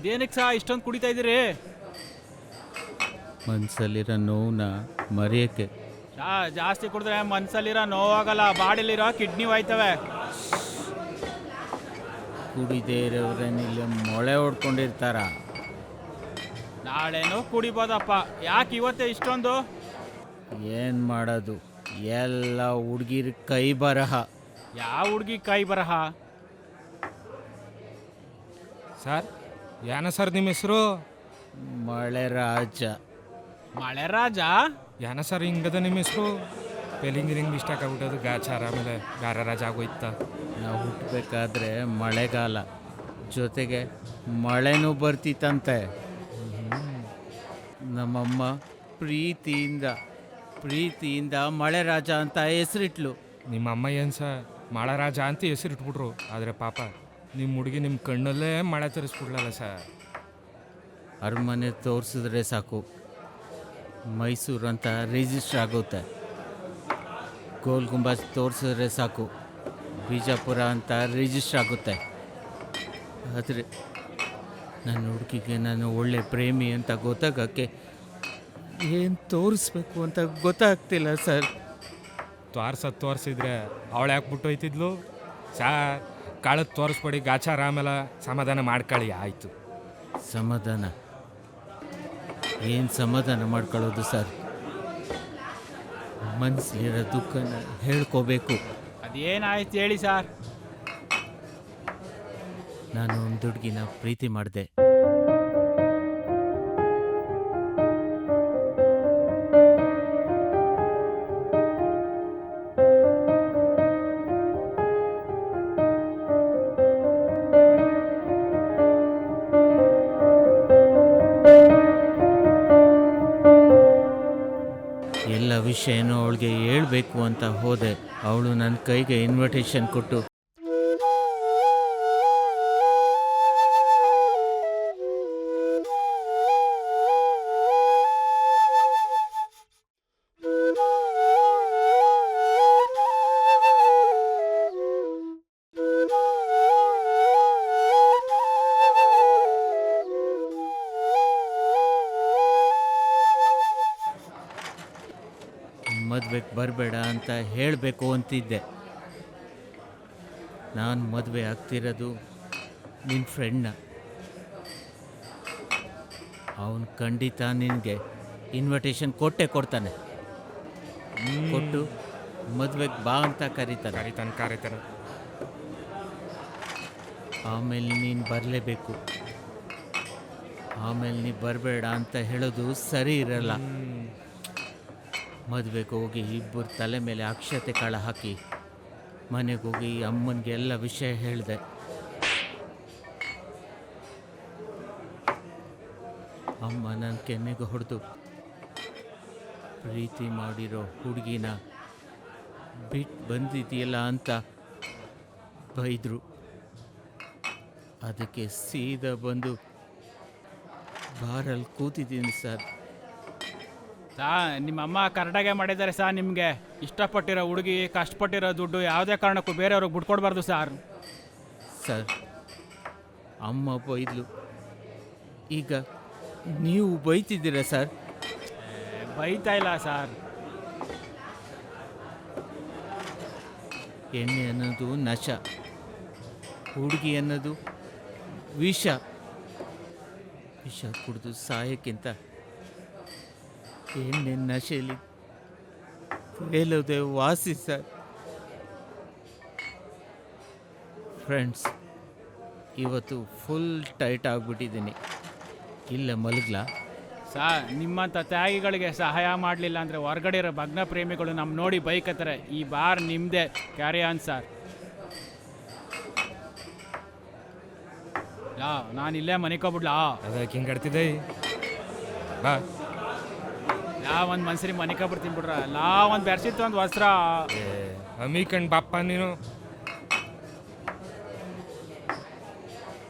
ಇದೇನಕ್ಕೆ ಸಹ ಇಷ್ಟೊಂದು ಕುಡಿತಾ ಇದ್ದೀರಿ? ಮನಸ್ಸಲ್ಲಿರೋ ನೋವನ್ನ ಮರೆಯೋಕ್ಕೆ. ಜಾಸ್ತಿ ಕುಡಿದ್ರೆ ಮನ್ಸಲ್ಲಿರೋ ನೋವಾಗಲ್ಲ, ಬಾಡಿಲಿರೋ ಕಿಡ್ನಿ ಹೋಯ್ತವೆ. ಕುಡಿದೇ ಇರೋರೇನಿಲ್ಲ ಮೊಳೆ ಹೊಡ್ಕೊಂಡಿರ್ತಾರ. ನಾಳೆನೂ ಕುಡಿಬೋದಪ್ಪ, ಯಾಕೆ ಇವತ್ತೇ ಇಷ್ಟೊಂದು? ಏನು ಮಾಡೋದು, ಎಲ್ಲ ಹುಡುಗಿರ ಕೈ ಬರಹ. ಯಾವ ಹುಡುಗಿ ಕೈ ಬರಹ? ಸರ್ ಯಾನ ಸರ್ ನಿಮ್ಮ ಹೆಸರು? ಮಳೆ ರಾಜ. ಮಳೆ ರಾಜ? ಯಾನ ಸರ್ ಹಿಂಗದ ನಿಮ್ಮ ಹೆಸರು? ಪೆಲಿಂಗ್ ಇಷ್ಟ ಆಗ್ಬಿಟ್ಟದು ಗಾಚಾರ ಆಮೇಲೆ ಗಾರ ರಾಜ ಆಗೋಯ್ತ. ನಾವು ಹುಟ್ಟಬೇಕಾದ್ರೆ ಮಳೆಗಾಲ, ಜೊತೆಗೆ ಮಳೆನೂ ಬರ್ತಿತ್ತಂತೆ. ನಮ್ಮಮ್ಮ ಪ್ರೀತಿಯಿಂದ ಮಳೆ ರಾಜ ಅಂತ ಹೆಸರಿಟ್ಲು. ನಿಮ್ಮ ಅಮ್ಮ ಏನು ಸರ್ ಮಳೆ ರಾಜ ಅಂತ ಹೆಸರಿಟ್ಬಿಟ್ರು, ಆದರೆ ಪಾಪ ನಿಮ್ಮ ಹುಡುಗಿ ನಿಮ್ಮ ಕಣ್ಣಲ್ಲೇ ಮಳೆ ತರಿಸ್ಬಿಡ್ಲಲ್ಲ ಸರ್. ಅರಮನೆ ತೋರಿಸಿದ್ರೆ ಸಾಕು, ಮೈಸೂರು ಅಂತ ರಿಜಿಸ್ಟರ್ ಆಗುತ್ತೆ. ಗೋಲ್ ಗುಂಬಜ್ ತೋರಿಸಿದ್ರೆ ಸಾಕು, ಬಿಜಾಪುರ ಅಂತ ರಿಜಿಸ್ಟರ್ ಆಗುತ್ತೆ. ಆದರೆ ನನ್ನ ಹುಡುಗಿಗೆ ನಾನು ಒಳ್ಳೆ ಪ್ರೇಮಿ ಅಂತ ಗೊತ್ತಾಗೋಕ್ಕೆ ಏನು ತೋರಿಸ್ಬೇಕು ಅಂತ ಗೊತ್ತಾಗ್ತಿಲ್ಲ ಸರ್. ತೋರಿಸಿದ್ರೆ ಅವಳು ಯಾಕೆ ಬಿಟ್ಟು ಹೋಯ್ತಿದ್ಲು ಸಾರ್? ಕಾಳದ್ದು ತೋರಿಸ್ಬೇಡಿ, ಗಾಚಾರ ಆಮೇಲೆ ಸಮಾಧಾನ ಮಾಡ್ಕೊಳ್ಳಿ ಆಯಿತು. ಸಮಾಧಾನ ಏನು ಸಮಾಧಾನ ಮಾಡ್ಕೊಳ್ಳೋದು ಸರ್? ಮನಸ್ಸಲ್ಲಿರೋ ದುಃಖನ ಹೇಳ್ಕೋಬೇಕು. ಅದೇನಾಯ್ತು ಹೇಳಿ ಸರ್? ನಾನು ಒಂದು ಹುಡುಗಿನ ಪ್ರೀತಿ ಮಾಡಿದೆ. ಎಲ್ಲ ವಿಷಯನೂ ಅವಳಿಗೆ ಹೇಳ್ಬೇಕು ಅಂತ ಹೋದೆ. ಅವಳು ನನ್ನ ಕೈಗೆ ಇನ್ವಿಟೇಷನ್ ಕೊಟ್ಟು ಮದುವೆಗೆ ಬರಬೇಡ ಅಂತ ಹೇಳಬೇಕು ಅಂತಿದ್ದೆ. ನಾನು ಮದುವೆ ಆಗ್ತಿರೋದು ನಿನ್ನ ಫ್ರೆಂಡ್ನ. ಅವನು ಖಂಡಿತ ನಿನಗೆ ಇನ್ವಿಟೇಷನ್ ಕೊಡ್ತಾನೆ. ಕೊಟ್ಟು ಮದುವೆಗೆ ಬಾ ಅಂತ ಕರೀತಾನೆ. ಆಮೇಲೆ ನೀನು ಬರಲೇಬೇಕು. ಆಮೇಲೆ ನೀನು ಬರಬೇಡ ಅಂತ ಹೇಳೋದು ಸರಿ ಇರಲ್ಲ. ಮದುವೆಗೆ ಹೋಗಿ ಇಬ್ಬರು ತಲೆ ಮೇಲೆ ಅಕ್ಷತೆ ಕಾಳು ಹಾಕಿ ಮನೆಗೆ ಹೋಗಿ ಅಮ್ಮನಿಗೆ ಎಲ್ಲ ವಿಷಯ ಹೇಳಿದೆ. ಅಮ್ಮ ನನ್ನ ಕೆನ್ನೆಗೆ ಹೊಡೆದು ಪ್ರೀತಿ ಮಾಡಿರೋ ಹುಡುಗಿನ ಬಿಟ್ಟು ಬಂದಿದೆಯಲ್ಲ ಅಂತ ಬೈದರು. ಅದಕ್ಕೆ ಸೀದಾ ಬಂದು ಬಾರಲ್ಲಿ ಕೂತಿದ್ದೀನಿ ಸರ್. ನಿಮ್ಮಮ್ಮ ಕರೆಕ್ಟಾಗೆ ಮಾಡಿದ್ದಾರೆ ಸರ್. ನಿಮಗೆ ಇಷ್ಟಪಟ್ಟಿರೋ ಹುಡುಗಿ, ಕಷ್ಟಪಟ್ಟಿರೋ ದುಡ್ಡು ಯಾವುದೇ ಕಾರಣಕ್ಕೂ ಬೇರೆಯವ್ರಿಗೆ ಬಿಟ್ಕೊಡ್ಬಾರ್ದು ಸರ್. ಅಮ್ಮ ಬೈದ್ಲು, ಈಗ ನೀವು ಬೈತಿದ್ದೀರ ಸರ್? ಬೈತಾ ಇಲ್ಲ ಸರ್. ಎಣ್ಣೆ ಅನ್ನೋದು ನಶ, ಹುಡುಗಿ ಅನ್ನೋದು ವಿಷ. ವಿಷ ಕುಡಿದು ಸಾಯಕ್ಕಿಂತ ಎಣ್ಣೆ ನಶೆಯಲ್ಲಿ ತೇಲೋದೆ ವಾಸಿ ಸರ್. ಫ್ರೆಂಡ್ಸ್, ಇವತ್ತು ಫುಲ್ ಟೈಟ್ ಆಗಿಬಿಟ್ಟಿದ್ದೀನಿ. ಇಲ್ಲ ಮಲಗ್ಲಾ? ನಿಮ್ಮಂಥ ತ್ಯಾಗಿಗಳಿಗೆ ಸಹಾಯ ಮಾಡಲಿಲ್ಲ ಅಂದರೆ ಹೊರಗಡೆ ಇರೋ ಭಗ್ನ ಪ್ರೇಮಿಗಳು ನಮ್ಮ ನೋಡಿ ಬೈಕತ್ತಾರೆ. ಈ ಬಾರ್ ನಿಮ್ಮದೇ, ಕ್ಯಾರಿ ಆನ್ ಸರ್. ನಾನು ಇಲ್ಲೇ ಮನಿಕೋಬಿಡ್ಲಾ? ಅದಕ್ಕೆ ಹಿಂಗೆ ಆಡ್ತಿದ್ದೆ ಬಾ. ಒಂದು ಮನ್ಸರಿ ಮನಿಕೋಬಿಡ್ತೀನಿ ಬಿಡ್ರ. ಒಂದು ಬೆರ್ಸಿತ್ತು ಒಂದು ವಸ್ತ್ರ ಅಮೀಕಂಡ್ ಬಾಪ್ಪ ನೀನು.